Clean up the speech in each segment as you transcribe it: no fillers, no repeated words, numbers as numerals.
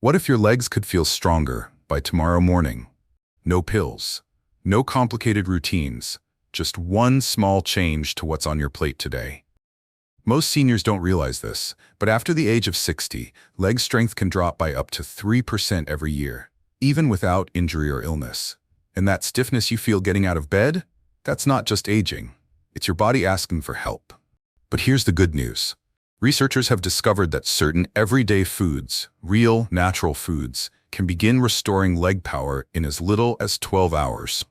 What if your legs could feel stronger by tomorrow morning? No pills, no complicated routines, just one small change to what's on your plate today. Most seniors don't realize this, but after the age of 60, leg strength can drop by up to 3% every year, even without injury or illness. And that stiffness you feel getting out of bed? That's not just aging. It's your body asking for help. But here's the good news. Researchers have discovered that certain everyday foods, real, natural foods, can begin restoring leg power in as little as 12 hours.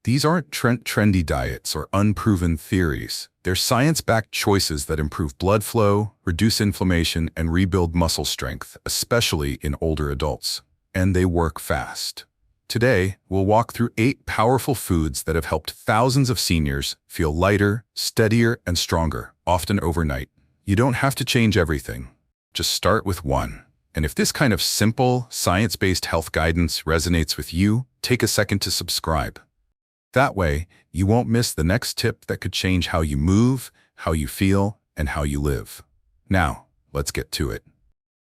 These aren't trendy diets or unproven theories. They're science-backed choices that improve blood flow, reduce inflammation, and rebuild muscle strength, especially in older adults. And they work fast. Today, we'll walk through 8 powerful foods that have helped thousands of seniors feel lighter, steadier, and stronger, often overnight. You don't have to change everything. Just start with one. And if this kind of simple, science-based health guidance resonates with you, take a second to subscribe. That way, you won't miss the next tip that could change how you move, how you feel, and how you live. Now, let's get to it.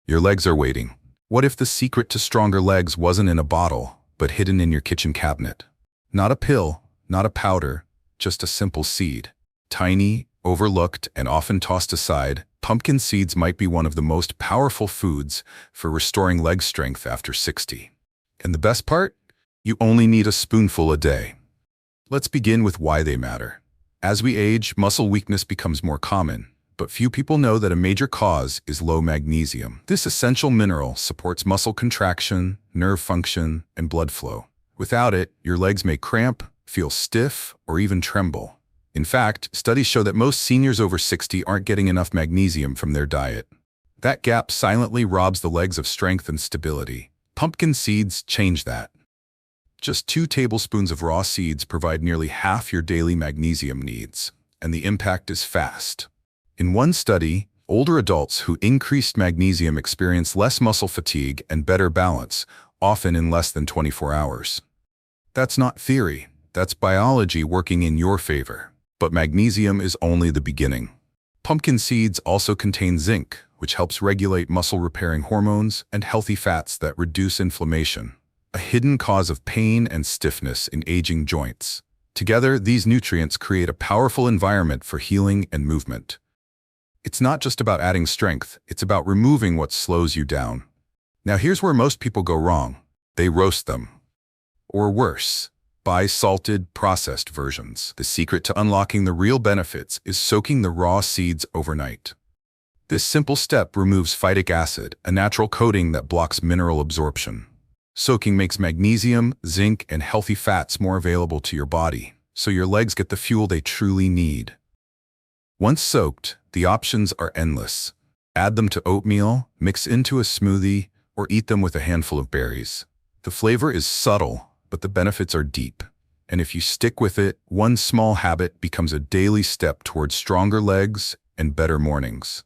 Your legs are waiting. What if the secret to stronger legs wasn't in a bottle, but hidden in your kitchen cabinet? Not a pill, not a powder, just a simple seed. Tiny, overlooked, and often tossed aside, pumpkin seeds might be one of the most powerful foods for restoring leg strength after 60. And the best part? You only need a spoonful a day. Let's begin with why they matter. As we age, muscle weakness becomes more common, but few people know that a major cause is low magnesium. This essential mineral supports muscle contraction, nerve function, and blood flow. Without it, your legs may cramp, feel stiff, or even tremble. In fact, studies show that most seniors over 60 aren't getting enough magnesium from their diet. That gap silently robs the legs of strength and stability. Pumpkin seeds change that. Just 2 tablespoons of raw seeds provide nearly half your daily magnesium needs, and the impact is fast. In one study, older adults who increased magnesium experienced less muscle fatigue and better balance, often in less than 24 hours. That's not theory, that's biology working in your favor. But magnesium is only the beginning. Pumpkin seeds also contain zinc, which helps regulate muscle-repairing hormones and healthy fats that reduce inflammation, a hidden cause of pain and stiffness in aging joints. Together, these nutrients create a powerful environment for healing and movement. It's not just about adding strength, it's about removing what slows you down. Now here's where most people go wrong. They roast them. Or worse, buy salted, processed versions. The secret to unlocking the real benefits is soaking the raw seeds overnight. This simple step removes phytic acid, a natural coating that blocks mineral absorption. Soaking makes magnesium, zinc, and healthy fats more available to your body, so your legs get the fuel they truly need. Once soaked, the options are endless. Add them to oatmeal, mix into a smoothie, or eat them with a handful of berries. The flavor is subtle, but the benefits are deep. And if you stick with it, one small habit becomes a daily step towards stronger legs and better mornings.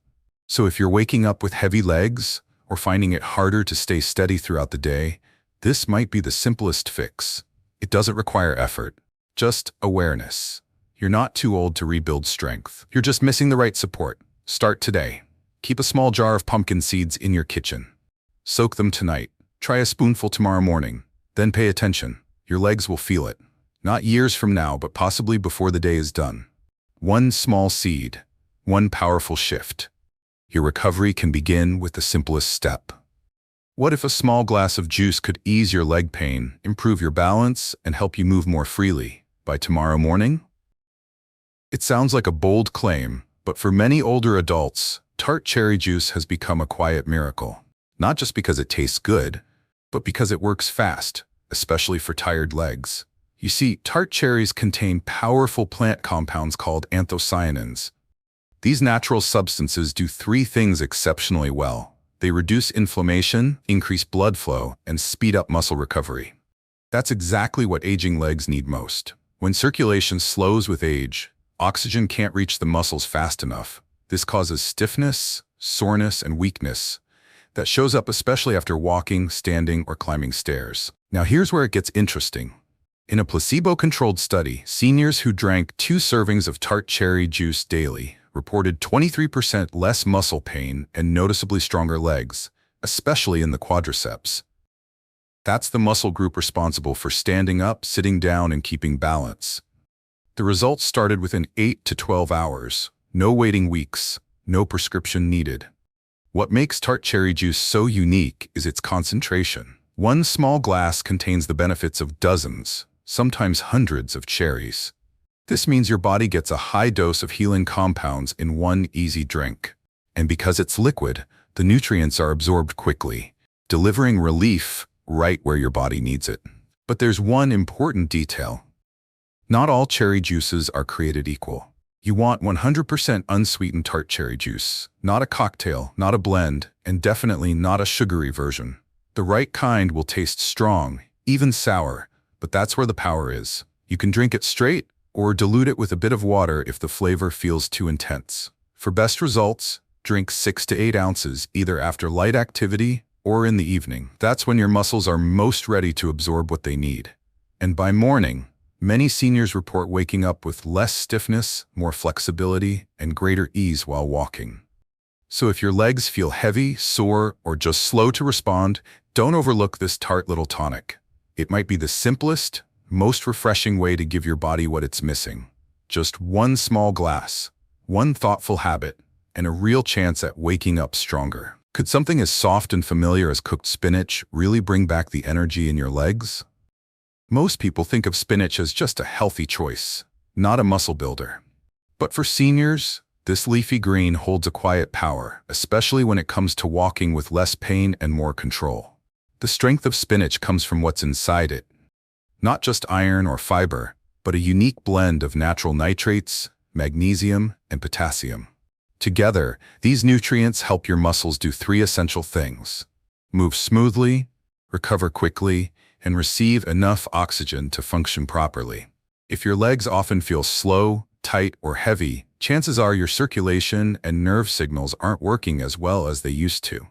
So if you're waking up with heavy legs or finding it harder to stay steady throughout the day, this might be the simplest fix. It doesn't require effort, just awareness. You're not too old to rebuild strength. You're just missing the right support. Start today. Keep a small jar of pumpkin seeds in your kitchen. Soak them tonight. Try a spoonful tomorrow morning. Then pay attention. Your legs will feel it. Not years from now, but possibly before the day is done. One small seed, one powerful shift. Your recovery can begin with the simplest step. What if a small glass of juice could ease your leg pain, improve your balance, and help you move more freely by tomorrow morning? It sounds like a bold claim, but for many older adults, Tart cherry juice has become a quiet miracle. Not just because it tastes good, but because it works fast, especially for tired legs. You see, tart cherries contain powerful plant compounds called anthocyanins. These natural substances do 3 things exceptionally well. They reduce inflammation, increase blood flow, and speed up muscle recovery. That's exactly what aging legs need most. When circulation slows with age, oxygen can't reach the muscles fast enough. This causes stiffness, soreness, and weakness that shows up especially after walking, standing, or climbing stairs. Now here's where it gets interesting. In a placebo-controlled study, seniors who drank 2 servings of tart cherry juice daily reported 23% less muscle pain and noticeably stronger legs, especially in the quadriceps. That's the muscle group responsible for standing up, sitting down, and keeping balance. The results started within 8 to 12 hours. No waiting weeks, no prescription needed. What makes tart cherry juice so unique is its concentration. One small glass contains the benefits of dozens, sometimes hundreds of cherries. This means your body gets a high dose of healing compounds in one easy drink. And because it's liquid, the nutrients are absorbed quickly, delivering relief right where your body needs it. But there's one important detail. Not all cherry juices are created equal. You want 100% unsweetened tart cherry juice, not a cocktail, not a blend, and definitely not a sugary version. The right kind will taste strong, even sour, but that's where the power is. You can drink it straight or dilute it with a bit of water if the flavor feels too intense. For best results, drink 6 to 8 ounces either after light activity or in the evening. That's when your muscles are most ready to absorb what they need. And by morning, many seniors report waking up with less stiffness, more flexibility, and greater ease while walking. So if your legs feel heavy, sore, or just slow to respond, don't overlook this tart little tonic. It might be the simplest, most refreshing way to give your body what it's missing. Just one small glass, one thoughtful habit, and a real chance at waking up stronger. Could something as soft and familiar as cooked spinach really bring back the energy in your legs? Most people think of spinach as just a healthy choice, not a muscle builder. But for seniors, this leafy green holds a quiet power, especially when it comes to walking with less pain and more control. The strength of spinach comes from what's inside it. Not just iron or fiber, but a unique blend of natural nitrates, magnesium, and potassium. Together, these nutrients help your muscles do 3 essential things: move smoothly, recover quickly, and receive enough oxygen to function properly. If your legs often feel slow, tight, or heavy, chances are your circulation and nerve signals aren't working as well as they used to.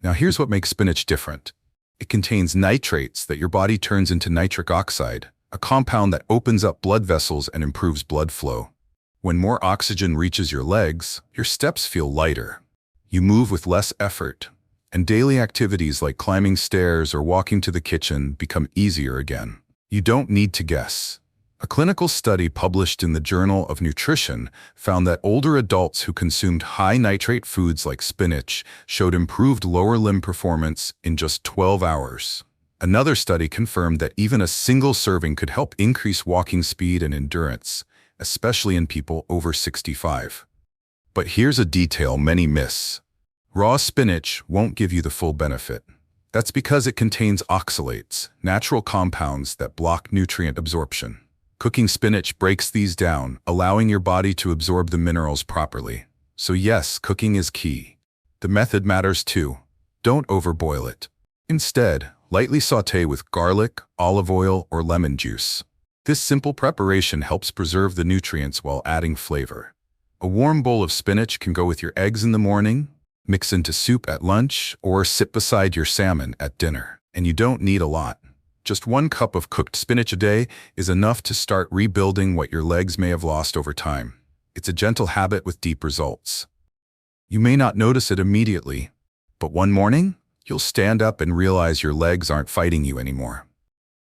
Now here's what makes spinach different. It contains nitrates that your body turns into nitric oxide, a compound that opens up blood vessels and improves blood flow. When more oxygen reaches your legs, your steps feel lighter. You move with less effort, and daily activities like climbing stairs or walking to the kitchen become easier again. You don't need to guess. A clinical study published in the Journal of Nutrition found that older adults who consumed high nitrate foods like spinach showed improved lower limb performance in just 12 hours. Another study confirmed that even a single serving could help increase walking speed and endurance, especially in people over 65. But here's a detail many miss. Raw spinach won't give you the full benefit. That's because it contains oxalates, natural compounds that block nutrient absorption. Cooking spinach breaks these down, allowing your body to absorb the minerals properly. So yes, cooking is key. The method matters too. Don't overboil it. Instead, lightly sauté with garlic, olive oil, or lemon juice. This simple preparation helps preserve the nutrients while adding flavor. A warm bowl of spinach can go with your eggs in the morning, mix into soup at lunch, or sit beside your salmon at dinner. And you don't need a lot. Just 1 cup of cooked spinach a day is enough to start rebuilding what your legs may have lost over time. It's a gentle habit with deep results. You may not notice it immediately, but one morning, you'll stand up and realize your legs aren't fighting you anymore.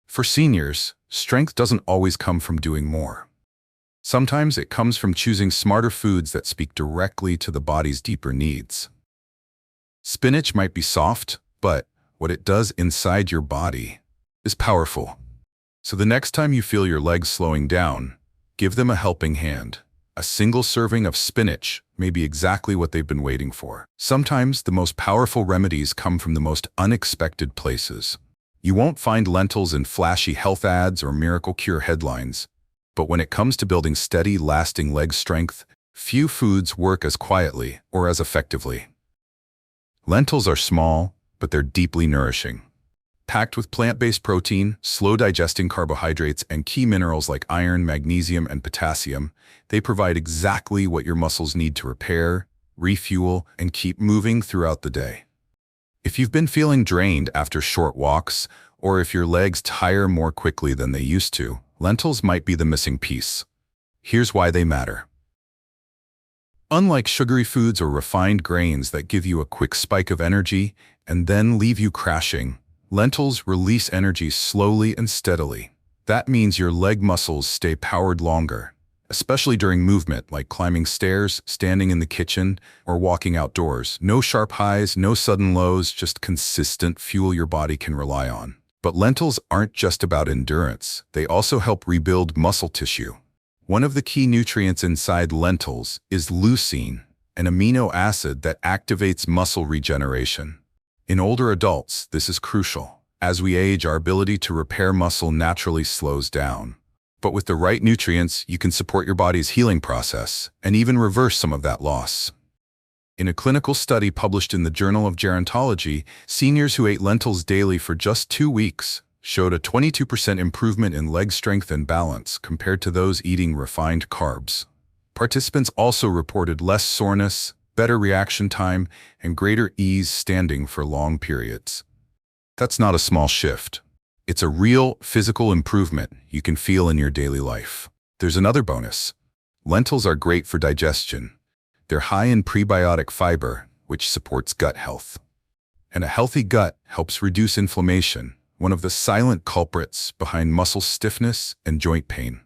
For seniors, strength doesn't always come from doing more. Sometimes it comes from choosing smarter foods that speak directly to the body's deeper needs. Spinach might be soft, but what it does inside your body is powerful. So the next time you feel your legs slowing down, give them a helping hand. A single serving of spinach may be exactly what they've been waiting for. Sometimes the most powerful remedies come from the most unexpected places. You won't find lentils in flashy health ads or miracle cure headlines, but when it comes to building steady, lasting leg strength, few foods work as quietly or as effectively. Lentils are small, but they're deeply nourishing. Packed with plant-based protein, slow-digesting carbohydrates, and key minerals like iron, magnesium, and potassium, they provide exactly what your muscles need to repair, refuel, and keep moving throughout the day. If you've been feeling drained after short walks, or if your legs tire more quickly than they used to, lentils might be the missing piece. Here's why they matter. Unlike sugary foods or refined grains that give you a quick spike of energy and then leave you crashing, lentils release energy slowly and steadily. That means your leg muscles stay powered longer, especially during movement like climbing stairs, standing in the kitchen, or walking outdoors. No sharp highs, no sudden lows, just consistent fuel your body can rely on. But lentils aren't just about endurance. They also help rebuild muscle tissue. One of the key nutrients inside lentils is leucine, an amino acid that activates muscle regeneration. In older adults, this is crucial. As we age, our ability to repair muscle naturally slows down. But with the right nutrients, you can support your body's healing process and even reverse some of that loss. In a clinical study published in the Journal of Gerontology, seniors who ate lentils daily for just 2 weeks showed a 22% improvement in leg strength and balance compared to those eating refined carbs. Participants also reported less soreness, better reaction time, and greater ease standing for long periods. That's not a small shift. It's a real physical improvement you can feel in your daily life. There's another bonus. Lentils are great for digestion. They're high in prebiotic fiber, which supports gut health. And a healthy gut helps reduce inflammation, one of the silent culprits behind muscle stiffness and joint pain.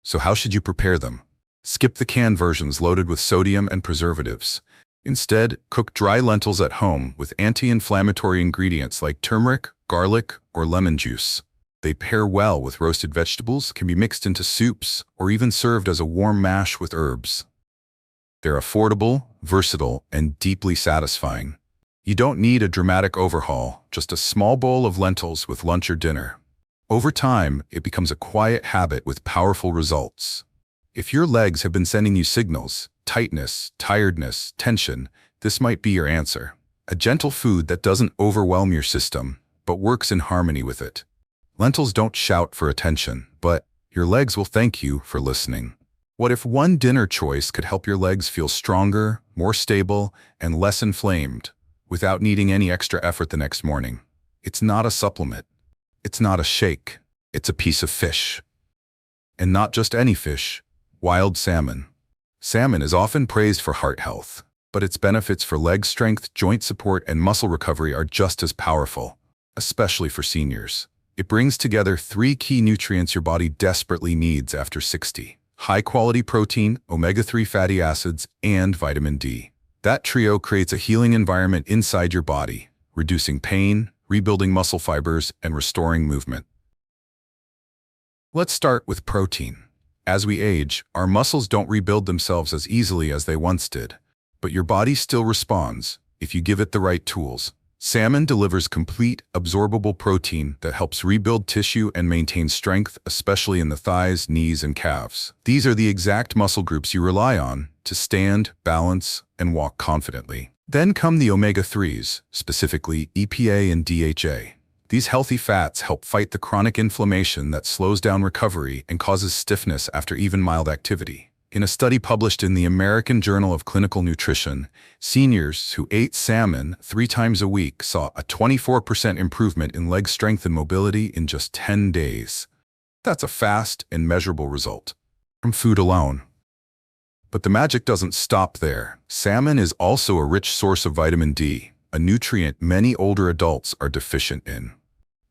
So how should you prepare them? Skip the canned versions loaded with sodium and preservatives. Instead, cook dry lentils at home with anti-inflammatory ingredients like turmeric, garlic, or lemon juice. They pair well with roasted vegetables, can be mixed into soups, or even served as a warm mash with herbs. They're affordable, versatile, and deeply satisfying. You don't need a dramatic overhaul, just a small bowl of lentils with lunch or dinner. Over time, it becomes a quiet habit with powerful results. If your legs have been sending you signals, tightness, tiredness, tension, this might be your answer. A gentle food that doesn't overwhelm your system, but works in harmony with it. Lentils don't shout for attention, but your legs will thank you for listening. What if one dinner choice could help your legs feel stronger, more stable, and less inflamed, without needing any extra effort the next morning? It's not a supplement. It's not a shake. It's a piece of fish. And not just any fish, wild salmon. Salmon is often praised for heart health, but its benefits for leg strength, joint support, and muscle recovery are just as powerful, especially for seniors. It brings together 3 key nutrients your body desperately needs after 60. High-quality protein, omega-3 fatty acids, and vitamin D. That trio creates a healing environment inside your body, reducing pain, rebuilding muscle fibers, and restoring movement. Let's start with protein. As we age, our muscles don't rebuild themselves as easily as they once did, but your body still responds if you give it the right tools. Salmon delivers complete, absorbable protein that helps rebuild tissue and maintain strength, especially in the thighs, knees, and calves. These are the exact muscle groups you rely on to stand, balance, and walk confidently. Then come the omega-3s, specifically EPA and DHA. These healthy fats help fight the chronic inflammation that slows down recovery and causes stiffness after even mild activity. In a study published in the American Journal of Clinical Nutrition, seniors who ate salmon 3 times a week saw a 24% improvement in leg strength and mobility in just 10 days. That's a fast and measurable result from food alone. But the magic doesn't stop there. Salmon is also a rich source of vitamin D, a nutrient many older adults are deficient in.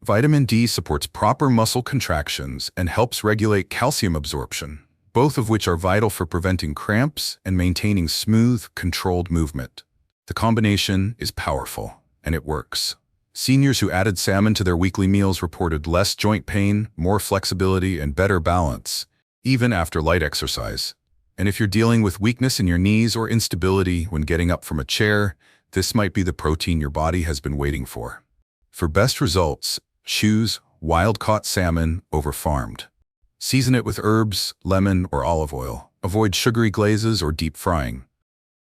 Vitamin D supports proper muscle contractions and helps regulate calcium absorption, both of which are vital for preventing cramps and maintaining smooth, controlled movement. The combination is powerful, and it works. Seniors who added salmon to their weekly meals reported less joint pain, more flexibility, and better balance, even after light exercise. And if you're dealing with weakness in your knees or instability when getting up from a chair, this might be the protein your body has been waiting for. For best results, choose wild-caught salmon over farmed. Season it with herbs, lemon, or olive oil. Avoid sugary glazes or deep frying.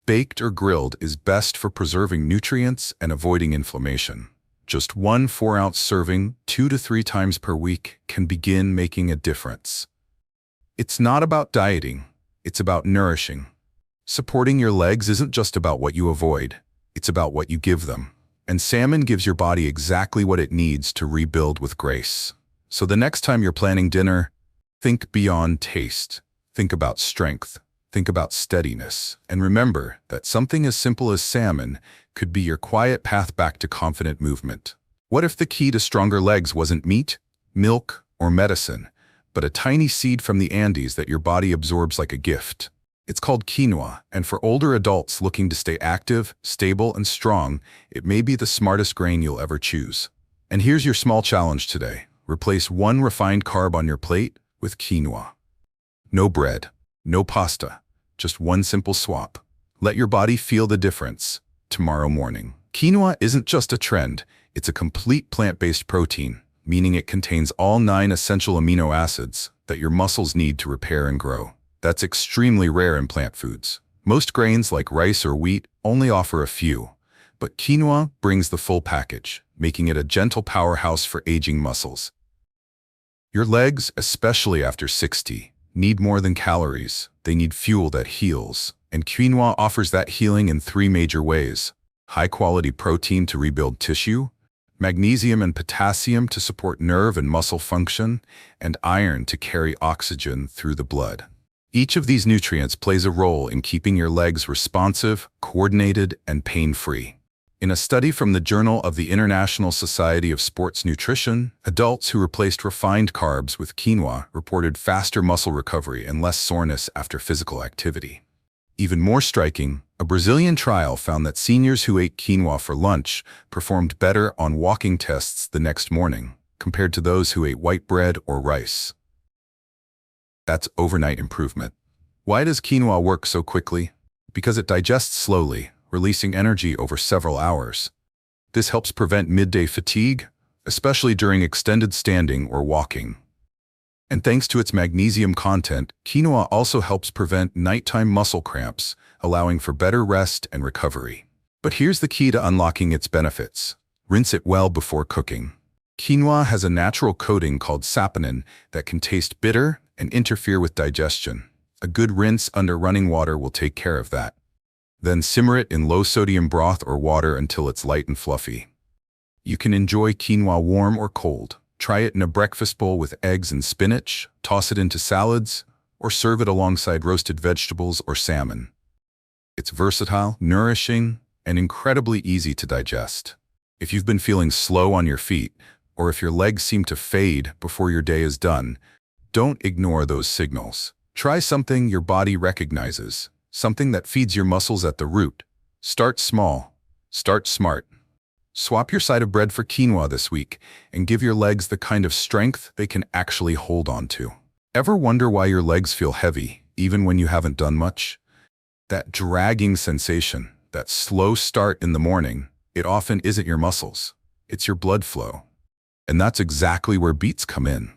Baked or grilled is best for preserving nutrients and avoiding inflammation. Just 1 4-ounce serving 2 to 3 times per week can begin making a difference. It's not about dieting, it's about nourishing. Supporting your legs isn't just about what you avoid, it's about what you give them. And salmon gives your body exactly what it needs to rebuild with grace. So the next time you're planning dinner, think beyond taste. Think about strength, Think about steadiness, and remember that something as simple as salmon could be your quiet path back to confident movement. What if the key to stronger legs wasn't meat, milk, or medicine, but a tiny seed from the Andes that your body absorbs like a gift? It's called quinoa, and for older adults looking to stay active, stable, and strong, it may be the smartest grain you'll ever choose. And here's your small challenge today. Replace one refined carb on your plate with quinoa. No bread, no pasta, just one simple swap. Let your body feel the difference tomorrow morning. Quinoa isn't just a trend, it's a complete plant-based protein, meaning it contains all 9 essential amino acids that your muscles need to repair and grow. That's extremely rare in plant foods. Most grains like rice or wheat only offer a few, but quinoa brings the full package, making it a gentle powerhouse for aging muscles. Your legs, especially after 60, need more than calories. They need fuel that heals, and quinoa offers that healing in 3 major ways: high-quality protein to rebuild tissue, magnesium and potassium to support nerve and muscle function, and iron to carry oxygen through the blood. Each of these nutrients plays a role in keeping your legs responsive, coordinated, and pain-free. In a study from the Journal of the International Society of Sports Nutrition, adults who replaced refined carbs with quinoa reported faster muscle recovery and less soreness after physical activity. Even more striking, a Brazilian trial found that seniors who ate quinoa for lunch performed better on walking tests the next morning compared to those who ate white bread or rice. That's overnight improvement. Why does quinoa work so quickly? Because it digests slowly, releasing energy over several hours. This helps prevent midday fatigue, especially during extended standing or walking. And thanks to its magnesium content, quinoa also helps prevent nighttime muscle cramps, allowing for better rest and recovery. But here's the key to unlocking its benefits. Rinse it well before cooking. Quinoa has a natural coating called saponin that can taste bitter and interfere with digestion. A good rinse under running water will take care of that. Then simmer it in low-sodium broth or water until it's light and fluffy. You can enjoy quinoa warm or cold. Try it in a breakfast bowl with eggs and spinach, toss it into salads, or serve it alongside roasted vegetables or salmon. It's versatile, nourishing, and incredibly easy to digest. If you've been feeling slow on your feet, or if your legs seem to fade before your day is done, don't ignore those signals. Try something your body recognizes, something that feeds your muscles at the root. Start small. Start smart. Swap your side of bread for quinoa this week and give your legs the kind of strength they can actually hold on to. Ever wonder why your legs feel heavy, even when you haven't done much? That dragging sensation, that slow start in the morning, it often isn't your muscles. It's your blood flow. And that's exactly where beets come in.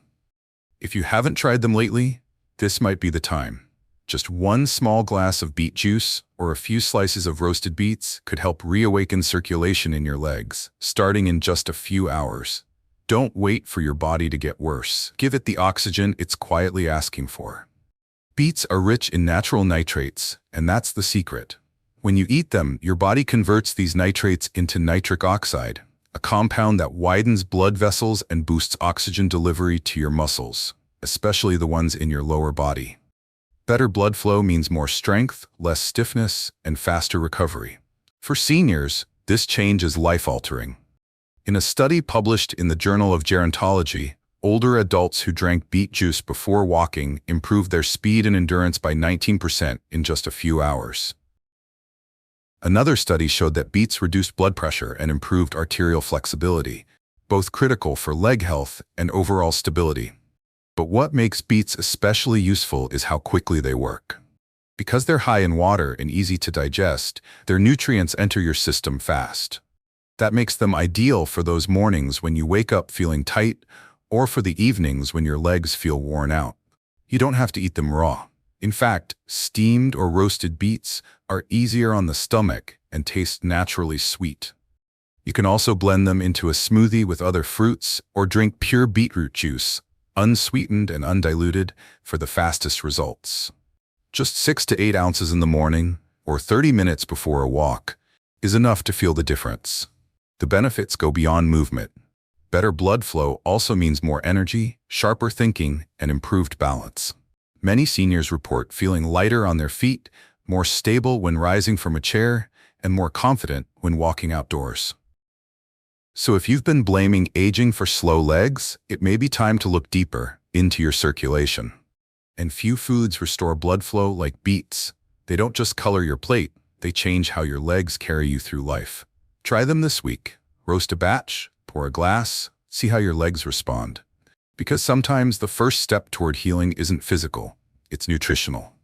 If you haven't tried them lately, this might be the time. Just one small glass of beet juice or a few slices of roasted beets could help reawaken circulation in your legs, starting in just a few hours. Don't wait for your body to get worse. Give it the oxygen it's quietly asking for. Beets are rich in natural nitrates, and that's the secret. When you eat them, your body converts these nitrates into nitric oxide, a compound that widens blood vessels and boosts oxygen delivery to your muscles, especially the ones in your lower body. Better blood flow means more strength, less stiffness, and faster recovery. For seniors, this change is life-altering. In a study published in the Journal of Gerontology, older adults who drank beet juice before walking improved their speed and endurance by 19% in just a few hours. Another study showed that beets reduced blood pressure and improved arterial flexibility, both critical for leg health and overall stability. But what makes beets especially useful is how quickly they work. Because they're high in water and easy to digest, their nutrients enter your system fast. That makes them ideal for those mornings when you wake up feeling tight, or for the evenings when your legs feel worn out. You don't have to eat them raw. In fact, steamed or roasted beets are easier on the stomach and taste naturally sweet. You can also blend them into a smoothie with other fruits or drink pure beetroot juice, unsweetened and undiluted, for the fastest results. Just 6 to 8 ounces in the morning, or 30 minutes before a walk, is enough to feel the difference. The benefits go beyond movement. Better blood flow also means more energy, sharper thinking, and improved balance. Many seniors report feeling lighter on their feet, more stable when rising from a chair, and more confident when walking outdoors. So if you've been blaming aging for slow legs, it may be time to look deeper into your circulation. And few foods restore blood flow like beets. They don't just color your plate, they change how your legs carry you through life. Try them this week. Roast a batch, pour a glass, see how your legs respond. Because sometimes the first step toward healing isn't physical, it's nutritional.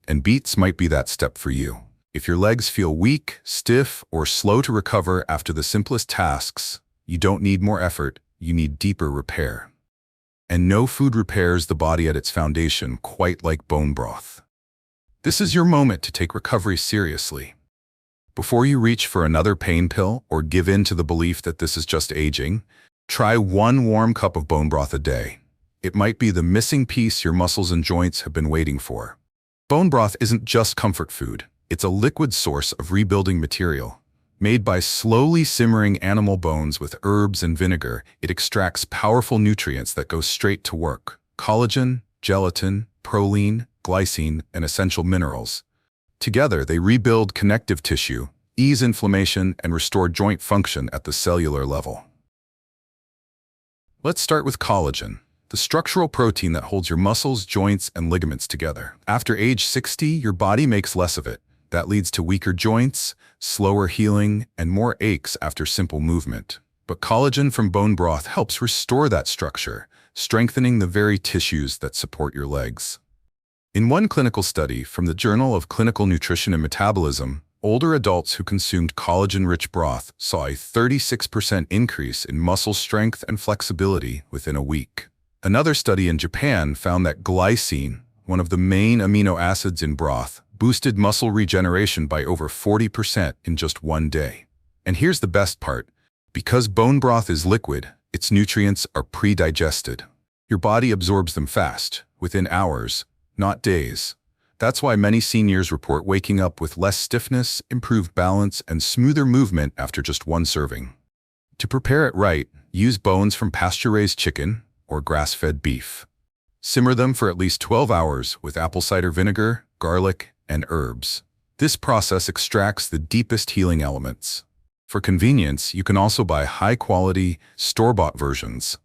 And beets might be that step for you. If your legs feel weak, stiff, or slow to recover after the simplest tasks, you don't need more effort, you need deeper repair. And no food repairs the body at its foundation quite like bone broth. This is your moment to take recovery seriously. Before you reach for another pain pill or give in to the belief that this is just aging, try 1 warm cup of bone broth a day. It might be the missing piece your muscles and joints have been waiting for. Bone broth isn't just comfort food. It's a liquid source of rebuilding material. Made by slowly simmering animal bones with herbs and vinegar, it extracts powerful nutrients that go straight to work. Collagen, gelatin, proline, glycine, and essential minerals. Together, they rebuild connective tissue, ease inflammation, and restore joint function at the cellular level. Let's start with collagen, the structural protein that holds your muscles, joints, and ligaments together. After age 60, your body makes less of it. That leads to weaker joints, slower healing, and more aches after simple movement. But collagen from bone broth helps restore that structure, strengthening the very tissues that support your legs. In one clinical study from the Journal of Clinical Nutrition and Metabolism, older adults who consumed collagen-rich broth saw a 36% increase in muscle strength and flexibility within a week. Another study in Japan found that glycine, one of the main amino acids in broth, boosted muscle regeneration by over 40% in just 1 day. And here's the best part. Because bone broth is liquid, its nutrients are pre-digested. Your body absorbs them fast, within hours, not days. That's why many seniors report waking up with less stiffness, improved balance, and smoother movement after just 1 serving. To prepare it right, use bones from pasture-raised chicken or grass-fed beef. Simmer them for at least 12 hours with apple cider vinegar, garlic, and herbs. This process extracts the deepest healing elements. For convenience, you can also buy high-quality, store-bought versions.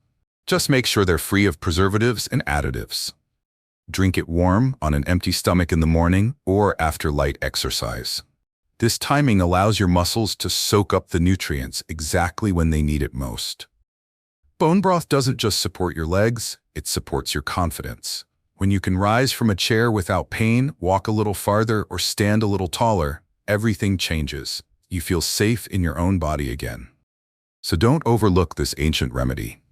Just make sure they're free of preservatives and additives. Drink it warm on an empty stomach in the morning or after light exercise. This timing allows your muscles to soak up the nutrients exactly when they need it most. Bone broth doesn't just support your legs, it supports your confidence. When you can rise from a chair without pain, walk a little farther, or stand a little taller, everything changes. You feel safe in your own body again. So don't overlook this ancient remedy.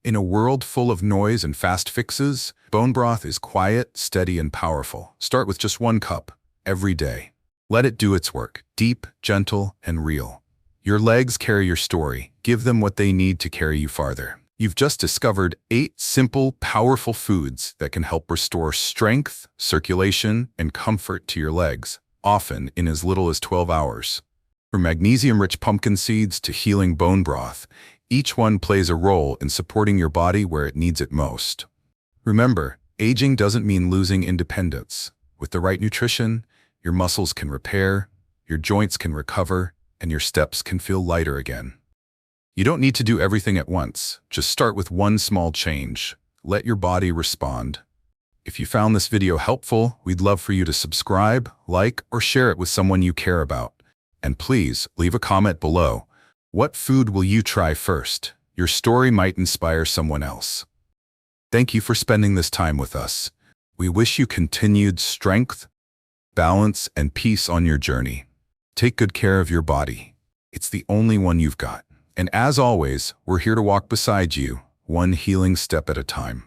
In a world full of noise and fast fixes, bone broth is quiet, steady, and powerful. Start with just 1 cup, every day. Let it do its work, deep, gentle, and real. Your legs carry your story. Give them what they need to carry you farther. You've just discovered 8 simple, powerful foods that can help restore strength, circulation, and comfort to your legs, often in as little as 12 hours. From magnesium-rich pumpkin seeds to healing bone broth, each one plays a role in supporting your body where it needs it most. Remember, aging doesn't mean losing independence. With the right nutrition, your muscles can repair, your joints can recover, and your steps can feel lighter again. You don't need to do everything at once. Just start with 1 small change. Let your body respond. If you found this video helpful, we'd love for you to subscribe, like, or share it with someone you care about. And please, leave a comment below. What food will you try first? Your story might inspire someone else. Thank you for spending this time with us. We wish you continued strength, balance, and peace on your journey. Take good care of your body. It's the only one you've got. And as always, we're here to walk beside you, one healing step at a time.